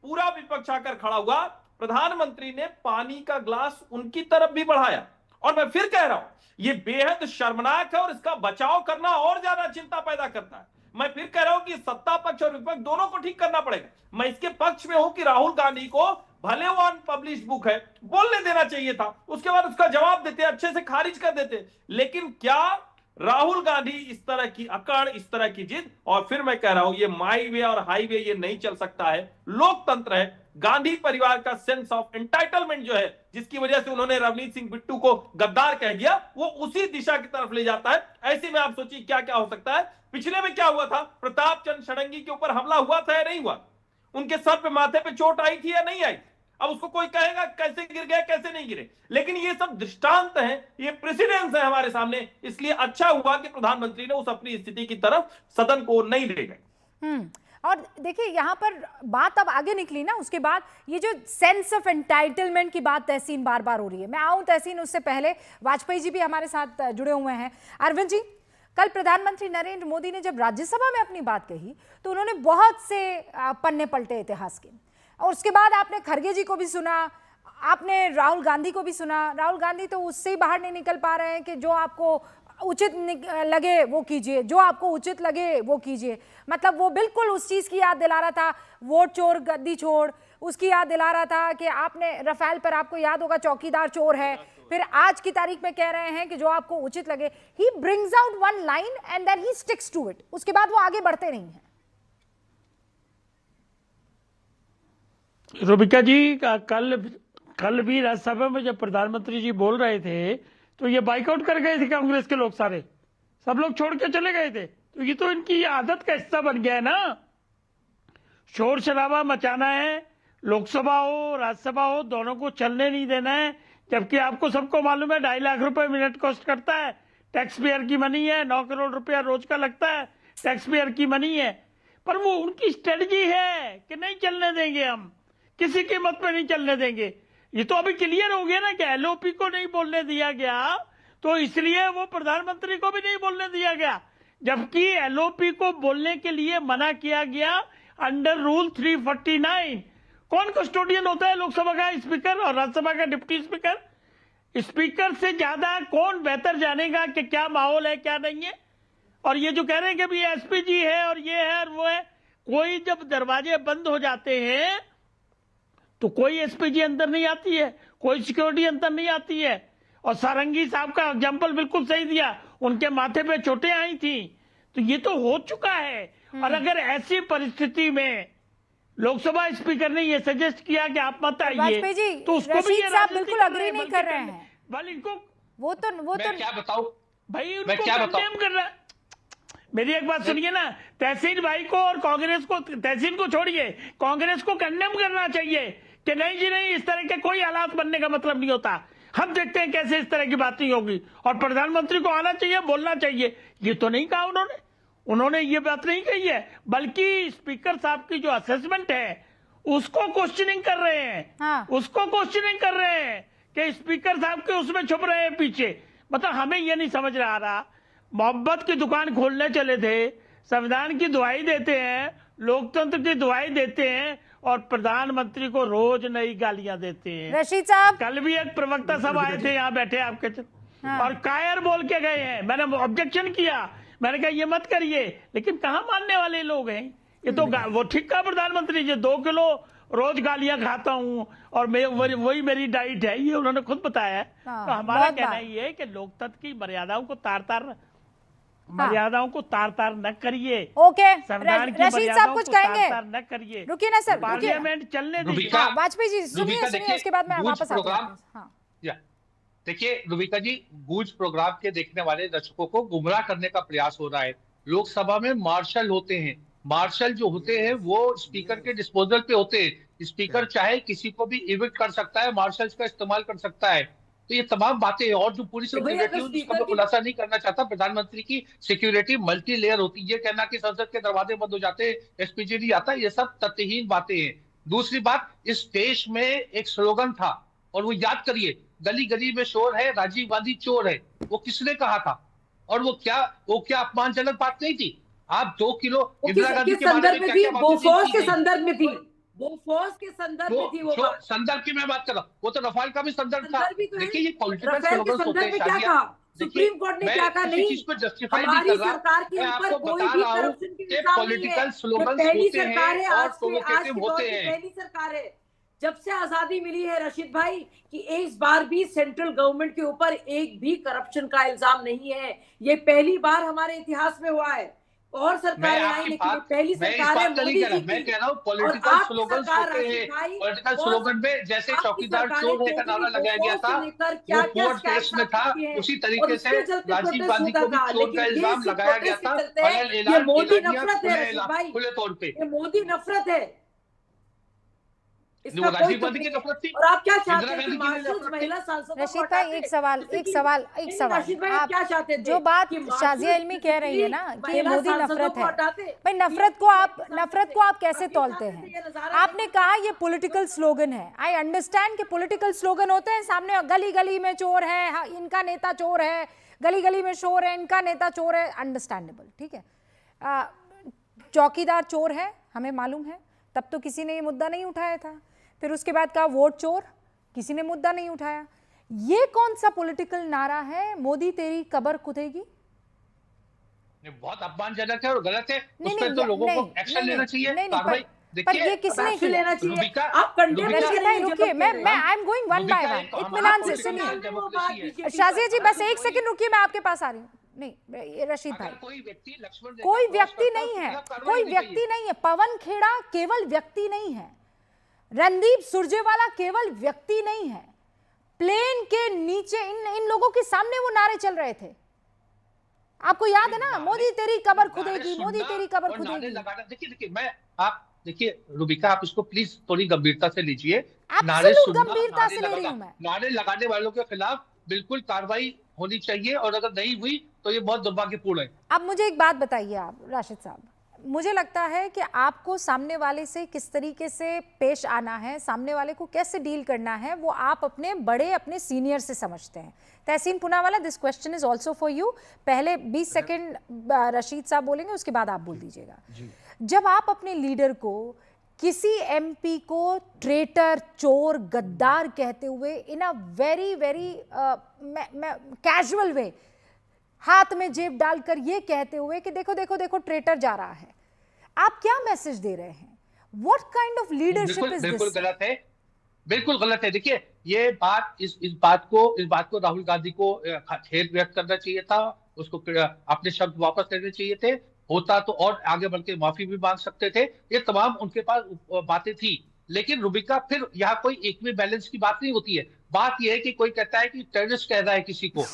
पूरा विपक्ष आकर खड़ा हुआ। प्रधानमंत्री ने पानी का ग्लास उनकी तरफ भी बढ़ाया। और मैं फिर कह रहा हूं, ये बेहद शर्मनाक है और इसका बचाव करना और ज्यादा चिंता पैदा करता है। मैं फिर कह रहा हूं कि सत्ता पक्ष और विपक्ष दोनों को ठीक करना पड़ेगा। मैं इसके पक्ष में हूं कि राहुल गांधी को भले वो अनपब्लिश्ड बुक है बोलने देना चाहिए था, उसके बाद उसका जवाब देते, अच्छे से खारिज कर देते। लेकिन क्या राहुल गांधी इस तरह की अकड़, इस तरह की जिद, और फिर मैं कह रहा हूं ये माई वे और हाईवे ये नहीं चल सकता है। लोकतंत्र है, गांधी परिवार का सेंस ऑफ एंटाइटलमेंट जो है, जिसकी वजह से उन्होंने रवनीत सिंह बिट्टू को गद्दार कह दिया, वो उसी दिशा की तरफ ले जाता है। ऐसे में आप सोचिए क्या क्या हो सकता है। पिछले में क्या हुआ था, प्रताप चंद्र षडंगी के ऊपर हमला हुआ था या नहीं हुआ, उनके सर पे माथे पे चोट आई थी या नहीं आई। अब उसको कोई कहेगा कैसे गिर गए कैसे नहीं गिरे, लेकिन ये सब दृष्टांत हैं, ये प्रेसिडेंस है हमारे सामने। इसलिए अच्छा हुआ कि प्रधानमंत्री ने उस अपनी स्थिति की तरफ सदन को नहीं ले गए। और देखिए यहाँ पर बात अब आगे निकली ना, उसके बाद ये जो सेंस ऑफ एंटाइटलमेंट की बात तहसीन बार बार हो रही है। मैं आऊं तहसीन, उससे पहले वाजपेयी जी भी हमारे साथ जुड़े हुए हैं। अरविंद जी, कल प्रधानमंत्री नरेंद्र मोदी ने जब राज्यसभा में अपनी बात कही तो उन्होंने बहुत से पन्ने पलटे इतिहास के, और उसके बाद आपने खरगे जी को भी सुना, आपने राहुल गांधी को भी सुना। राहुल गांधी तो उससे ही बाहर नहीं निकल पा रहे हैं कि जो आपको उचित लगे वो कीजिए, जो आपको उचित लगे वो कीजिए। मतलब वो बिल्कुल उस चीज़ की याद दिला रहा था, वोट चोर गद्दी छोड़, उसकी याद दिला रहा था कि आपने रफेल पर, आपको याद होगा, चौकीदार चोर है। फिर आज की तारीख में कह रहे हैं कि जो आपको उचित लगे। He brings out one line and then he sticks to it, उसके बाद वो आगे बढ़ते नहीं हैं। रुबिका जी, कल भी राज्यसभा में जब प्रधानमंत्री जी बोल रहे थे तो ये बाइकआउट कर गए थे कांग्रेस के लोग, सारे सब लोग छोड़ के चले गए थे। तो ये तो इनकी आदत का हिस्सा बन गया है ना, शोर शराबा मचाना है, लोकसभा हो राज्यसभा हो दोनों को चलने नहीं देना है। जबकि आपको सबको मालूम है 2.5 लाख रुपए मिनट कॉस्ट करता है, टैक्स पेयर की मनी है, 9 करोड़ रुपया रोज का लगता है, टैक्स पेयर की मनी है। पर वो उनकी स्ट्रेटजी है कि नहीं चलने देंगे, हम किसी कीमत पे नहीं चलने देंगे। ये तो अभी क्लियर हो गया ना कि एलओपी को नहीं बोलने दिया गया, तो इसलिए वो प्रधानमंत्री को भी नहीं बोलने दिया गया। जबकि एलओपी को बोलने के लिए मना किया गया अंडर रूल 349। कौन कस्टोडियन होता है लोकसभा का? स्पीकर और राज्यसभा का डिप्टी स्पीकर। स्पीकर से ज्यादा कौन बेहतर जानेगा कि क्या माहौल है क्या नहीं है। और ये जो कह रहे हैं कि भी एसपीजी है और ये है और वो है, कोई जब दरवाजे बंद हो जाते हैं तो कोई एसपीजी अंदर नहीं आती है, कोई सिक्योरिटी अंदर नहीं आती है। और सारंगी साहब का एग्जाम्पल बिल्कुल सही दिया, उनके माथे पे चोटें आई थी। तो ये तो हो चुका है। और अगर ऐसी परिस्थिति में लोकसभा स्पीकर ने ये सजेस्ट किया कि आप मत आइए, तो उसको भी ये बिल्कुल अग्री नहीं कर रहे हैं। बल इनको वो तो क्या बताऊं भाई, उनको कंडेम कर रहा है। मेरी एक बात सुनिए ना, तहसीन भाई को और कांग्रेस को, तहसीन को छोड़िए, कांग्रेस को कंडेम करना चाहिए कि नहीं जी नहीं, इस तरह के कोई हालात बनने का मतलब नहीं होता। हम देखते हैं कैसे इस तरह की बात नहीं होगी। और प्रधानमंत्री को आना चाहिए, बोलना चाहिए। ये तो नहीं कहा उन्होंने ये बात नहीं कही है, बल्कि स्पीकर साहब की जो असेसमेंट है उसको क्वेश्चनिंग कर रहे हैं। हाँ। उसको क्वेश्चनिंग कर रहे हैं कि स्पीकर साहब के उसमें छुप रहे हैं पीछे। मतलब हमें ये नहीं समझ आ रहा, मोहब्बत की दुकान खोलने चले थे, संविधान की दुआई देते हैं, लोकतंत्र की दुआई देते हैं, और प्रधानमंत्री को रोज नई गालियां देते हैं। रशीद साहब, कल भी एक प्रवक्ता सब आए थे यहाँ बैठे आपके और कायर बोल के गए हैं। मैंने ऑब्जेक्शन किया, मैंने कहा ये मत करिए, लेकिन कहाँ मानने वाले लोग हैं। ये तो वो ठीक कहा प्रधानमंत्री जी, 2 किलो रोज गालियां खाता हूँ और वही मेरी डाइट है, ये उन्होंने खुद बताया है। तो हमारा कहना ये है कि लोकतंत्र की मर्यादाओं को तार तार न करिए। ओके, संविधान की रशीद साहब कुछ कहेंगे? तार न करिए, रुकिए ना सर, पार्लियामेंट चलने दीजिए। वाजपेयी जी सुनिए, उसके बाद मैं वापस आता हूं। देखिए रुबिका जी, गूंज प्रोग्राम के देखने वाले दर्शकों को गुमराह करने का प्रयास हो रहा है। लोकसभा में मार्शल होते हैं, मार्शल जो होते हैं वो स्पीकर के डिस्पोजल पे होते हैं। स्पीकर चाहे किसी को भी इविक्ट कर सकता है, मार्शल्स का इस्तेमाल कर सकता है। तो ये तमाम बातें, और जो पूरी सिक्योरिटी उसका मैं खुलासा नहीं करना चाहता। प्रधानमंत्री की सिक्योरिटी मल्टी लेयर होती है। ये कहना कि संसद के दरवाजे बंद हो जाते हैं, एसपीजी नहीं आता, ये सब तथ्यहीन बातें हैं। दूसरी बात, इस देश में एक स्लोगन था और वो याद करिए, गली गली में शोर है, राजीव गांधी चोर है। वो किसने कहा था? और वो क्या अपमानजनक बात नहीं थी? आप 2 किलो इंदिरा गांधी के बारे में क्या बोफोर्स के संदर्भ में थी, बोफोर्स के संदर्भ में थी। वो संदर्भ की मैं बात कर रहा हूँ, वो तो रफाल का भी संदर्भ था। देखिए ये पॉलिटिकल स्लोगन्स होते हैं। क्या कहा सुप्रीम कोर्ट ने? क्या कहा? नहीं, हमारी सरकार के ऊपर कोई भी करप्शन की मिसाल नहीं है। पॉलिटिकल स्लोगन्स पहली होते हैं सरकार है, और आज के प्रोवोकेटिव होते हैं। पहली सरकार है जब से आजादी मिली है रशीद भाई कि इस बार भी सेंट्रल गवर्नमेंट के ऊपर एक भी करप्शन का इल्जाम नहीं है। ये पहली बार हमारे इतिहास में हुआ है। और सरकारें आई लेकिन ये पहली सरकार है मोदी जी की। मैं कह रहा हूँ पॉलिटिकल स्लोगन होते हैं, पॉलिटिकल स्लोगन में जैसे चौकीदार चोर है का नारा लगाया गया था, वो पुअर टेस्ट में था, उसी तरीके से राजीव गांधी को भी चोर का इल्जाम लगाया गया था। ये मोदी नफरत है रशीद भाई, खुले तौर पे ये मोदी नफरत है। वो राजीव गांधी की नफरत थी। और आप क्या चाहते हैं कि मार्शल्स महिला सांसदों को रशीद भाई एक सवाल रशीद भाई आप क्या चाहते थे? जो बात कि शाजिया इल्मी कह रही है ना कि महिला मोदी सांसदों नफरत को है, हटाते। भाई नफरत को आप कैसे तौलते हैं? आपने कहा ये पॉलिटिकल स्लोगन है। आई अंडरस्टैंड कि पॉलिटिकल स्लोगन होते हैं, सामने गली गली में चोर है, हाँ, इनका नेता चोर है, गली गली में शोर है, इनका नेता चोर है, अंडरस्टैंडेबल, ठीक है। चौकीदार चोर है, हमें मालूम है, तब तो किसी ने ये मुद्दा नहीं उठाया था। फिर उसके बाद कहा वोट चोर, किसी ने मुद्दा नहीं उठाया। ये कौन सा पॉलिटिकल नारा है, मोदी तेरी कब्र खुदेगी? बहुत अपमानजनक है और गलत है। उस पर तो लोगों को एक्शन लेना चाहिए, कार्रवाई। पर ये किसने किया? लेना चाहिए। आप कंडेम रुकिए, मैं I am going one by one, इत्मीनान से सुनिए। शाजिया जी बस एक सेकंड रुकिए, मैं आपके पास आ रही हूँ। नहीं रशीद भाई, कोई व्यक्ति नहीं है, कोई व्यक्ति नहीं है। पवन खेड़ा केवल व्यक्ति नहीं है, रणदीप सुरजेवाला केवल व्यक्ति नहीं है। प्लेन के नीचे इन लोगों के सामने वो नारे चल रहे थे, आपको याद है ना? मोदी तेरी कब्र खुदेगी, मोदी तेरी कब्र खुदेगी। देखिए रुबिका, आप इसको प्लीज थोड़ी गंभीरता से लीजिए। गंभीरता से ले रही हूं मैं। नारे लगाने वालों के खिलाफ बिल्कुल कार्रवाई होनी चाहिए, और अगर नहीं हुई तो ये बहुत दुर्भाग्यपूर्ण है। अब मुझे एक बात बताइए आप राशिद साहब, मुझे लगता है कि आपको सामने वाले से किस तरीके से पेश आना है, सामने वाले को कैसे डील करना है, वो आप अपने बड़े, अपने सीनियर से समझते हैं। Tehseen Poonawalla, this question is also for you. पहले 20 सेकंड रशीद साहब बोलेंगे, उसके बाद आप बोल दीजिएगा। जब आप अपने लीडर को, किसी एमपी को ट्रेटर, चोर, गद्दार कहते हुए इन a very very casual way, हाथ में जेब डालकर ये कहते हुए कि देखो देखो देखो ट्रेटर जा रहा है, आप क्या मैसेज दे रहे हैं? What kind of leadership is this? बिल्कुल गलत है, बिल्कुल गलत है। देखिए ये बात, इस बात को राहुल गांधी को खेद व्यक्त करना चाहिए था, उसको अपने शब्द वापस लेने चाहिए थे। होता तो और आगे बढ़ के माफी भी मांग सकते थे, ये तमाम उनके पास बातें थी। लेकिन रुबिका, फिर यहाँ कोई इक्वी बैलेंस की बात नहीं होती है। बात यह है कि कोई कहता है कि टेररिस्ट कह रहा है किसी को,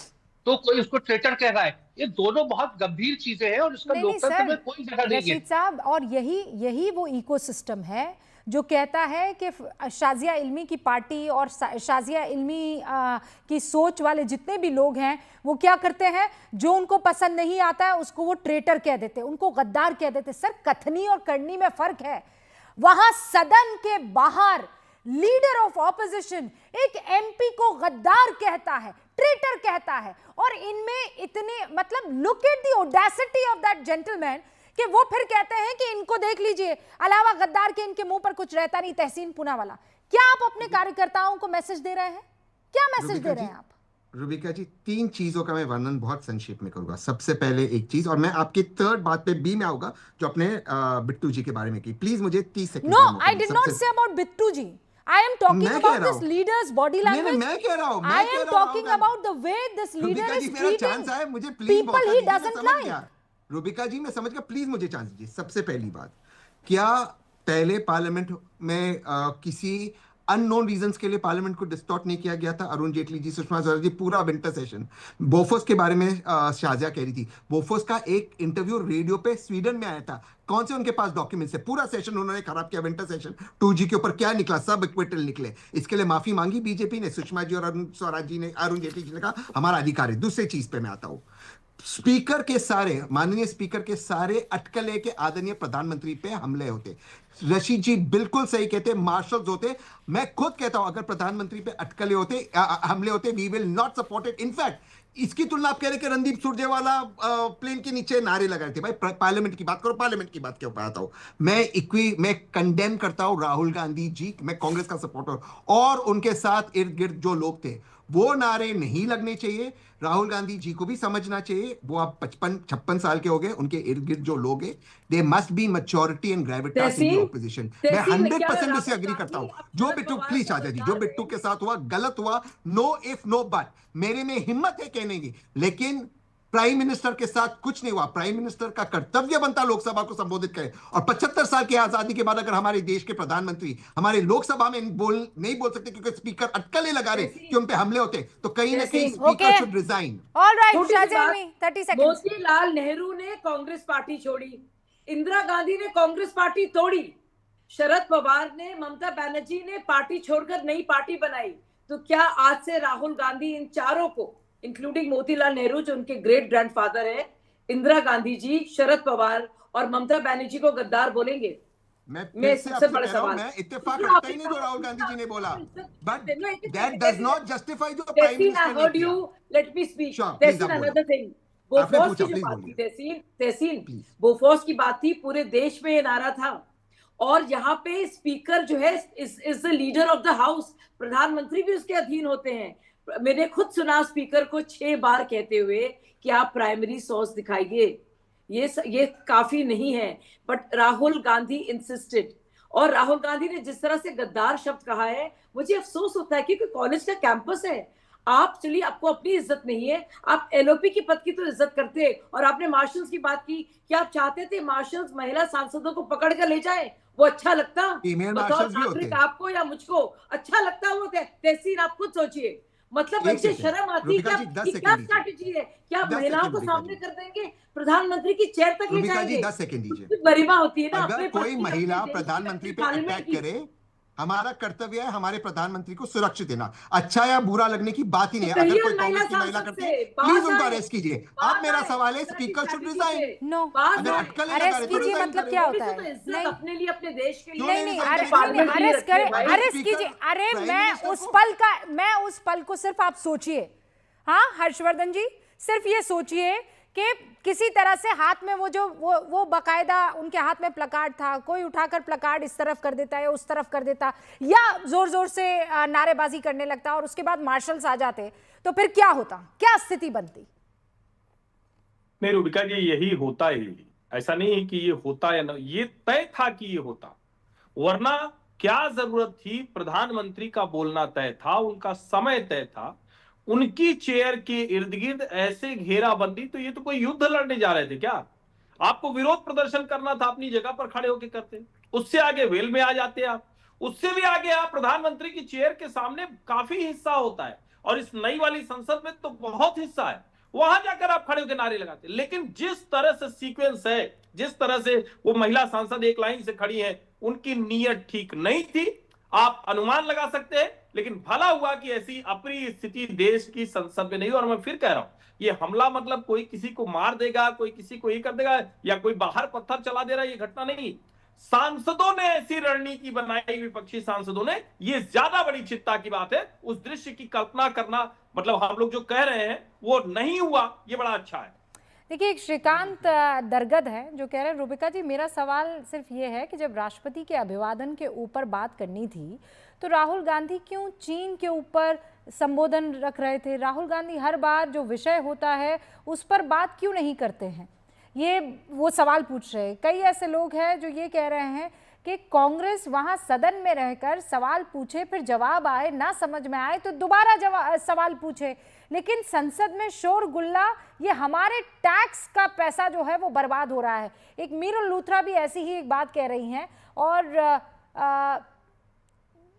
तो कोई उसको ट्रेटर कह रहा है। ये दोनों बहुत गंभीर चीजें हैं और इसका लोकतंत्र में कोई जगह नहीं है। रशीद साहब, और यही वो इकोसिस्टम है जो कहता है कि शाजिया इल्मी की पार्टी और शाजिया इल्मी की सोच वाले जितने भी लोग हैं वो क्या करते हैं, जो उनको पसंद नहीं आता है उसको वो ट्रेटर कह देते, उनको गद्दार कह देते। सर, कथनी और करनी में फर्क है। वहां सदन के बाहर लीडर ऑफ ऑपोजिशन एक एमपी को गद्दार कहता है, ट्रेटर कहता है, और इनमें इतने, मतलब look at the audacity of that gentleman कि वो फिर कहते हैं कि इनको देख लीजिए, अलावा गद्दार के इनके मुंह पर कुछ रहता नहीं। तहसीन पूनावाला, क्या आप अपने कार्यकर्ताओं को मैसेज दे रहे हैं? क्या मैसेज दे रहे हैं आप? रुबिका जी, 3 चीजों का मैं वर्णन बहुत संक्षेप में करूंगा। सबसे पहले एक चीज, और मैं आपकी थर्ड बात पे भी मैं आऊंगा जो अपने बिट्टू जी के बारे में की। प्लीज मुझे 30 second. No, I did not say about Bittu ji. I am talking about this leader's body language. मैं कह रहा हूं, I am talking about the way this leader is treating people he doesn't like. Rubika जी, मैं समझ गया, प्लीज मुझे chance दीजिए। सबसे पहली बात, क्या पहले पार्लियामेंट में किसी अननोन रीजंस के लिए पार्लियामेंट को डिस्टॉर्ट नहीं किया गया था? अरुण जेटली जी, सुषमा स्वराज जी, पूरा विंटर सेशन। बोफोर्स के बारे में शाजिया कह रही थी, बोफोर्स का एक इंटरव्यू रेडियो पे स्वीडन में आया था। कौन से उनके पास डॉक्यूमेंट्स है? पूरा सेशन उन्होंने खराब किया, विंटर सेशन। 2G के ऊपर क्या निकला? सब इक्विटल निकले। इसके लिए माफी मांगी बीजेपी ने, सुषमा जी और अरुण जेटली जी ने कहा हमारा अधिकार है। दूसरी चीज पे मैं आता हूं, स्पीकर के सारे, माननीय स्पीकर के सारे अटकले के आदरणीय प्रधानमंत्री पे हमले होते। रशीद जी बिल्कुल सही कहते, मार्शल्स होते। मैं खुद कहता हूं अगर प्रधानमंत्री पे अटकले होते, हमले होते, we will not support it. In fact इसकी तुलना आप कह रहे कि रणदीप सुरजेवाला प्लेन के नीचे नारे लगा रहे थे। भाई पार्लियामेंट की बात करो, पार्लियामेंट की बात क्यों आता हूं? मैं कंडेम करता हूं राहुल गांधी जी, मैं कांग्रेस का सपोर्टर, और उनके साथ इर्द गिर्द जो लोग थे, वो नारे नहीं लगने चाहिए। राहुल गांधी जी को भी समझना चाहिए, वो आप 55-56 साल के हो गए, उनके इर्द गिर्द जो लोग हैं, they must be maturity and Gravitas in position. मैं 100% उससे अग्री करता हूं। जो बिट्टू, प्लीज चाचा जी, जो बिट्टू के साथ हुआ गलत हुआ, नो इफ नो बट। मेरे में हिम्मत है कहने की, लेकिन प्राइम मिनिस्टर के साथ कुछ नहीं हुआ। प्राइम मिनिस्टर का कर्तव्य बनता लोकसभा को संबोधित करे, और 75 साल की आजादी के बाद अगर हमारे देश के प्रधानमंत्री हमारे लोकसभा में नहीं बोल सकते क्योंकि स्पीकर अटकलें लगा रहे कि उन पे हमले होते, तो कहीं ना कहीं speaker should resign. Alright Shahzel, 30 second. Motilal Nehru ने कांग्रेस पार्टी छोड़ी, इंदिरा गांधी ने कांग्रेस पार्टी तोड़ी, शरद पवार ने, ममता बनर्जी ने पार्टी छोड़कर नई पार्टी बनाई। तो क्या आज से राहुल गांधी इन चारों को, इंक्लूडिंग मोतीलाल नेहरू जो उनके ग्रेट ग्रैंडफादर है, इंदिरा गांधी जी, शरद पवार और ममता बनर्जी को गद्दार बोलेंगे? मैं सबसे बड़ा सवाल, मैं इत्तेफाक रखता ही नहीं जो राहुल गांधी जी ने बोला, but that does not justify जो प्राइम मिनिस्टर ने किया। Let me speak. Another thing, Bofors की जो बात थी, तहसीन बोफोर्स की बात थी, पूरे देश में ये नारा था। और यहाँ पे स्पीकर जो है is the leader of the house, प्रधानमंत्री भी उसके अधीन होते हैं। मैंने खुद सुना स्पीकर को 6 बार कहते हुए कि आप प्राइमरी सोर्स दिखाइए, ये काफी नहीं है। बट राहुल गांधी इंसिस्टेड, और राहुल गांधी ने जिस तरह से गद्दार शब्द कहा है, मुझे अफसोस होता है क्योंकि कॉलेज का कैंपस है। आप चलिए, आपको अपनी इज्जत नहीं है, आप एलओपी की पद की तो इज्जत करते। और आपने मार्शल्स की बात की कि आप चाहते थे मार्शल्स महिला सांसदों को पकड़ कर ले जाए, वो अच्छा लगता? फीमेल मार्शल्स भी होते हैं। आपको या मुझको अच्छा लगता? वो तहसीन आप खुद सोचिए, मतलब मुझे शर्म आती है। क्या स्ट्रैटेजी है? क्या महिलाओं को सामने कर देंगे, प्रधानमंत्री की चेयर तक ले जाएंगे? 10 सेकंड दीजिए। गरिमा होती है ना। अगर कोई महिला प्रधानमंत्री पे अटैक करे, हमारा कर्तव्य है हमारे प्रधानमंत्री को सुरक्षित देना। अच्छा या बुरा लगने की बात ही नहीं है। अगर कोई कांग्रेस की महिला करती है, प्लीज उनको अरेस्ट कीजिए। अब मेरा सवाल है, speaker should resign. No, arrest कीजिए मतलब क्या होता है? नहीं, अपने लिए, अपने देश के लिए नहीं, अरेस्ट कीजिए। अरे मैं उस पल को सिर्फ आप सोचिए। हाँ हर्षवर्धन जी, सिर्फ ये सोचिए कि किसी तरह से हाथ में वो बकायदा उनके हाथ में प्लकार्ड था, कोई उठाकर प्लकार्ड इस तरफ कर देता या उस तरफ कर देता, या जोर जोर से नारेबाजी करने लगता, और उसके बाद मार्शल्स आ जाते, तो फिर क्या होता, क्या स्थिति बनती? नहीं रूबिका जी, यही होता ही, ऐसा नहीं है कि ये होता या ना, ये तय था कि ये होता, वरना क्या जरूरत थी? प्रधानमंत्री का बोलना तय था, उनका समय तय था, उनकी चेयर के इर्द गिर्द ऐसे घेराबंदी, तो ये तो कोई युद्ध लड़ने जा रहे थे क्या? आपको विरोध प्रदर्शन करना था, अपनी जगह पर खड़े होकर करते। उससे आगे वेल में आ जाते आप, उससे भी आगे आप प्रधानमंत्री की चेयर के सामने काफी हिस्सा होता है, और इस नई वाली संसद में तो बहुत हिस्सा है, वहां जाकर आप खड़े होकर नारे लगाते। लेकिन जिस तरह से सीक्वेंस है, जिस तरह से वो महिला सांसद एक लाइन से खड़ी है, उनकी नीयत ठीक नहीं थी। आप अनुमान लगा सकते हैं, लेकिन भला हुआ कि ऐसी अप्रिय स्थिति देश की संसद में नहीं। और मैं फिर कह रहा हूं, ये हमला मतलब कोई किसी को मार देगा, कोई किसी को ये कर देगा, या कोई बाहर पत्थर चला दे रहा है, ये घटना नहीं। सांसदों ने ऐसी रणनीति बनाई, विपक्षी सांसदों ने, ये ज्यादा बड़ी चिंता की बात है। उस दृश्य की कल्पना करना, मतलब हम लोग जो कह रहे हैं वो नहीं हुआ, ये बड़ा अच्छा है। देखिए, एक श्रीकांत दरगद है जो कह रहे हैं, रूबिका जी मेरा सवाल सिर्फ ये है कि जब राष्ट्रपति के अभिवादन के ऊपर बात करनी थी तो राहुल गांधी क्यों चीन के ऊपर संबोधन रख रहे थे? राहुल गांधी हर बार जो विषय होता है उस पर बात क्यों नहीं करते हैं? ये वो सवाल पूछ रहे हैं। कई ऐसे लोग हैं जो ये कह रहे हैं कि कांग्रेस वहां सदन में रहकर सवाल पूछे, फिर जवाब आए, ना समझ में आए तो दोबारा सवाल पूछे, लेकिन संसद में शोर गुल्ला, ये हमारे टैक्स का पैसा जो है वो बर्बाद हो रहा है। एक मीरुल लूथरा भी ऐसी ही एक बात कह रही हैं, और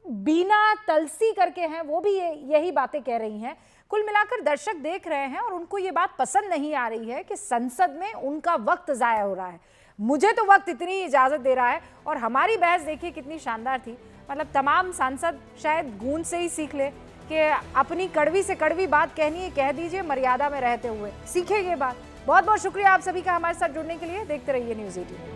बीना तलसी करके हैं, वो भी यही बातें कह रही हैं। कुल मिलाकर दर्शक देख रहे हैं और उनको ये बात पसंद नहीं आ रही है कि संसद में उनका वक्त जाया हो रहा है। मुझे तो वक्त इतनी इजाजत दे रहा है, और हमारी बहस देखिए कितनी शानदार थी। मतलब तमाम सांसद शायद गूंज से ही सीख ले कि अपनी कड़वी से कड़वी बात कहनी है, कह दीजिए मर्यादा में रहते हुए, सीखेंगे बात। बहुत बहुत शुक्रिया आप सभी का हमारे साथ जुड़ने के लिए। देखते रहिए न्यूज़ 18।